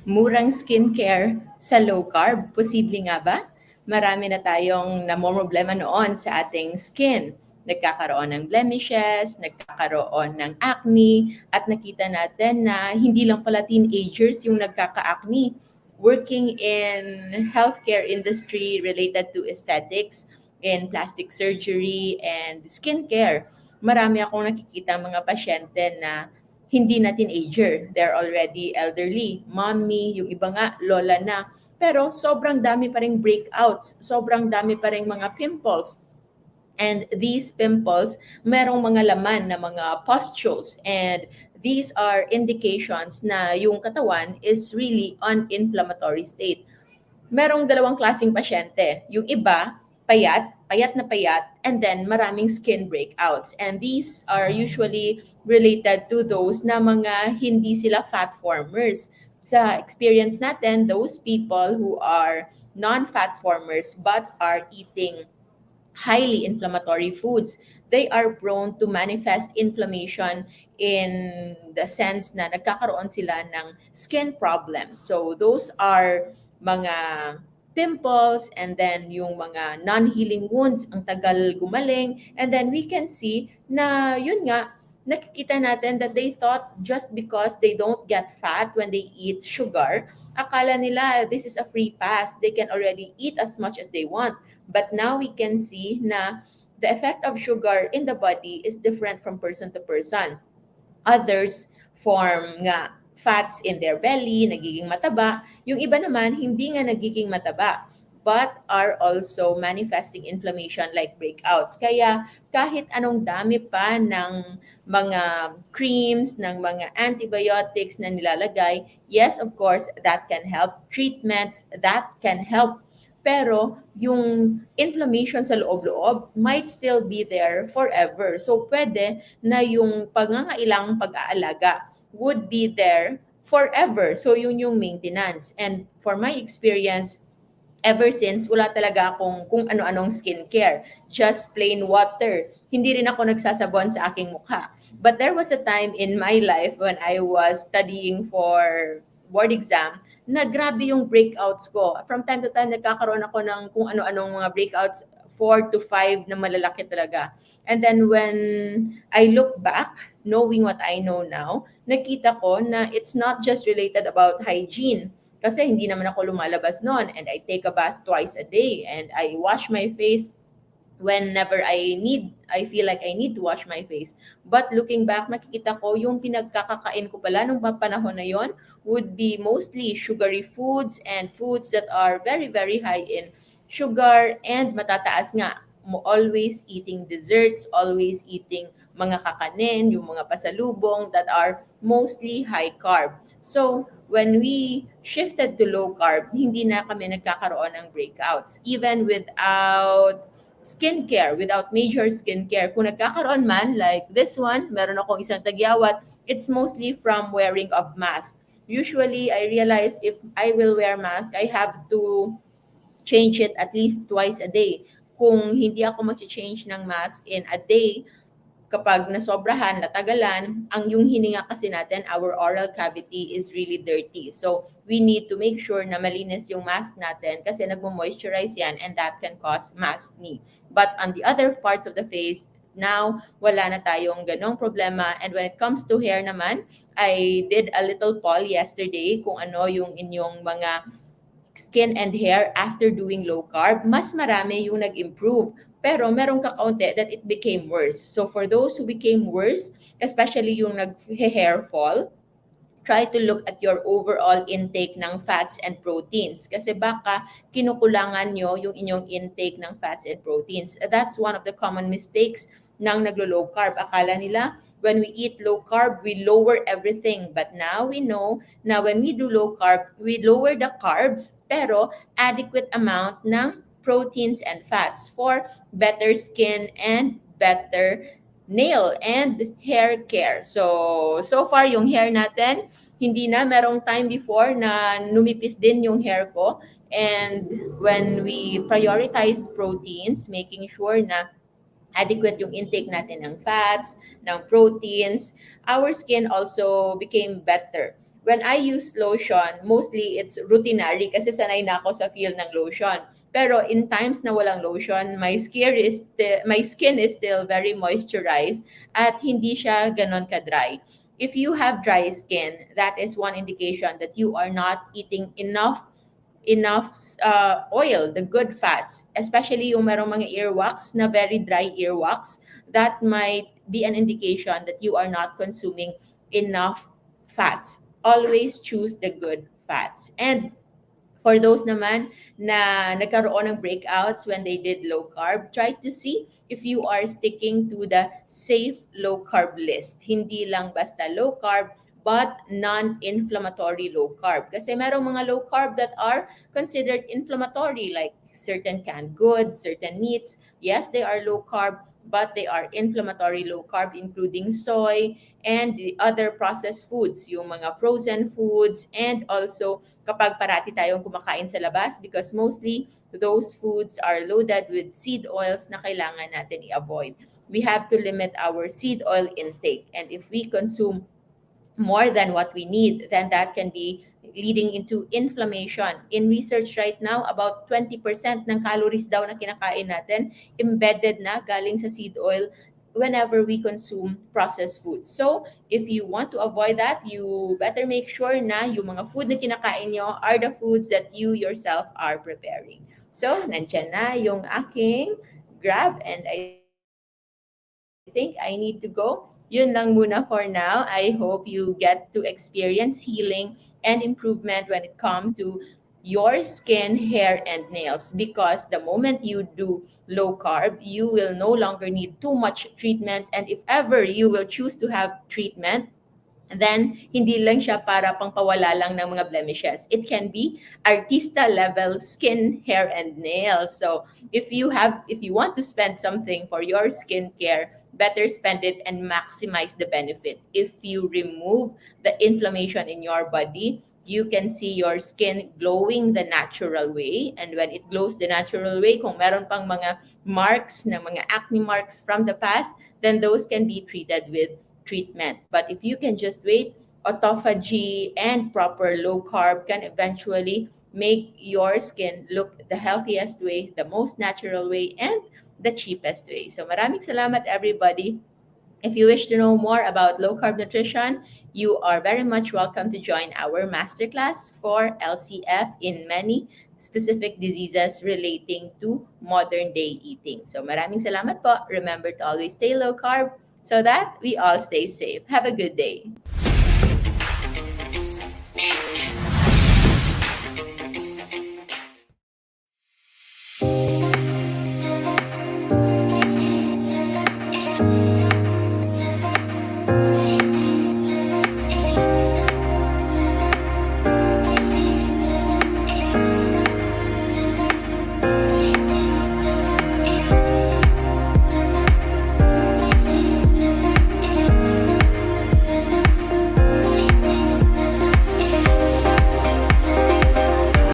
Murang skincare sa low carb. Posible nga ba? Marami na tayong namomroblema noon sa ating skin. Nagkakaroon ng blemishes, nagkakaroon ng acne, at nakita natin na hindi lang pala teenagers yung nagkaka-acne. Working in healthcare industry related to aesthetics, in plastic surgery, and skincare, marami akong nakikita mga pasyente na hindi na teenager. They're already elderly, mommy, yung iba nga, lola na. Pero sobrang dami pa ring breakouts, sobrang dami pa ring mga pimples. And these pimples, merong mga laman na mga pustules. And these are indications na yung katawan is really on inflammatory state. Merong dalawang klaseng pasyente. Yung iba, payat na payat, and then maraming skin breakouts. And these are usually related to those na mga hindi sila fat formers. Sa experience natin, those people who are non-fat formers but are eating highly inflammatory foods, they are prone to manifest inflammation in the sense na nagkakaroon sila ng skin problems. So those are mga pimples, and then yung mga non-healing wounds, ang tagal gumaling, and then we can see na yun nga, nakikita natin that they thought just because they don't get fat when they eat sugar, akala nila this is a free pass. They can already eat as much as they want. But now we can see na the effect of sugar in the body is different from person to person. Others form nga fats in their belly, nagiging mataba. Yung iba naman, hindi nga nagiging mataba, but are also manifesting inflammation like breakouts. Kaya kahit anong dami pa ng mga creams, ng mga antibiotics na nilalagay, yes, of course, that can help. Treatments, that can help. Pero yung inflammation sa loob-loob might still be there forever. So pwede na yung pangangailangang pag-aalaga would be there forever. So yun yung maintenance. And for my experience, ever since, wala talaga akong kung ano-anong skincare. Just plain water. Hindi rin ako nagsasabon sa aking mukha. But there was a time in my life when I was studying for board exam na grabe yung breakouts ko. From time to time, nagkakaroon ako ng kung ano-anong mga breakouts, 4 to 5 na malalaki talaga. And then when I look back, knowing what I know now, nakita ko na it's not just related about hygiene. Kasi hindi naman ako lumalabas noon, and I take a bath twice a day, and I wash my face whenever I feel like I need to wash my face. But looking back, makikita ko yung pinagkakakain ko pala nung panahon na yon would be mostly sugary foods and foods that are very, very high in sugar, and matataas nga. Always eating desserts, always eating mga kakanin, yung mga pasalubong that are mostly high carb. So, when we shifted to low carb, hindi na kami nagkakaroon ng breakouts. Even without skincare, without major skincare. Kung nagkakaroon man, like this one, meron akong isang tagyawat, it's mostly from wearing of mask. Usually, I realize if I will wear mask, I have to change it at least twice a day. Kung hindi ako mag-change ng mask in a day, kapag nasobrahan, natagalan, ang yung hininga kasi natin, our oral cavity is really dirty. So, we need to make sure na malinis yung mask natin kasi nagmo-moisturize yan, and that can cause maskne. But on the other parts of the face, now, wala na tayong ganong problema. And when it comes to hair naman, I did a little poll yesterday kung ano yung inyong mga skin and hair after doing low carb. Mas marami yung nag-improve. Pero merong kakaunti that it became worse. So for those who became worse, especially yung nag-hair fall, try to look at your overall intake ng fats and proteins. Kasi baka kinukulangan nyo yung inyong intake ng fats and proteins. That's one of the common mistakes ng naglo-low carb. Akala nila, when we eat low carb, we lower everything. But now we know na when we do low carb, we lower the carbs, pero adequate amount ng proteins and fats for better skin and better nail and hair care. So far yung hair natin, hindi na. Merong time before na numipis din yung hair ko. And when we prioritized proteins, making sure na adequate yung intake natin ng fats, ng proteins, our skin also became better. when I use lotion, mostly it's routinary kasi sanay na ako sa feel ng lotion. Pero in times na walang lotion, my skin is still very moisturized at hindi siya ganon ka-dry. If you have dry skin, that is one indication that you are not eating enough oil, the good fats, especially yung merong mga earwax na very dry earwax, that might be an indication that you are not consuming enough fats. Always choose the good fats. And for those naman na nagkaroon ng breakouts when they did low carb, try to see if you are sticking to the safe low carb list. Hindi lang basta low carb, but non-inflammatory low carb. Kasi merong mga low carb that are considered inflammatory, like certain canned goods, certain meats. Yes, they are low carb, but they are inflammatory low carb, including soy and the other processed foods, yung mga frozen foods, and also kapag parati tayong kumakain sa labas, because mostly those foods are loaded with seed oils na kailangan natin i-avoid. We have to limit our seed oil intake. And if we consume more than what we need, then that can be leading into inflammation. In research right now, about 20% ng calories daw na kinakain natin embedded na galing sa seed oil whenever we consume processed food. So, if you want to avoid that, you better make sure na yung mga food na kinakain nyo are the foods that you yourself are preparing. So, nandyan na yung aking grab, and I think I need to go. Yun lang muna for now. I hope you get to experience healing and improvement when it comes to your skin, hair, and nails. Because the moment you do low carb, you will no longer need too much treatment. And if ever you will choose to have treatment, then hindi lang siya para pangpawala lang ng mga blemishes. It can be artista level skin, hair, and nails. So if you want to spend something for your skincare, better spend it and maximize the benefit. If you remove the inflammation in your body, you can see your skin glowing the natural way. And when it glows the natural way, kung meron pang mga marks na mga acne marks from the past, then those can be treated with treatment. But if you can just wait, autophagy and proper low carb can eventually make your skin look the healthiest way, the most natural way, and the cheapest way. So maraming salamat, everybody. If you wish to know more about low carb nutrition, you are very much welcome to join our masterclass for LCF in many specific diseases relating to modern day eating. So maraming salamat po. Remember to always stay low carb so that we all stay safe. Have a good day.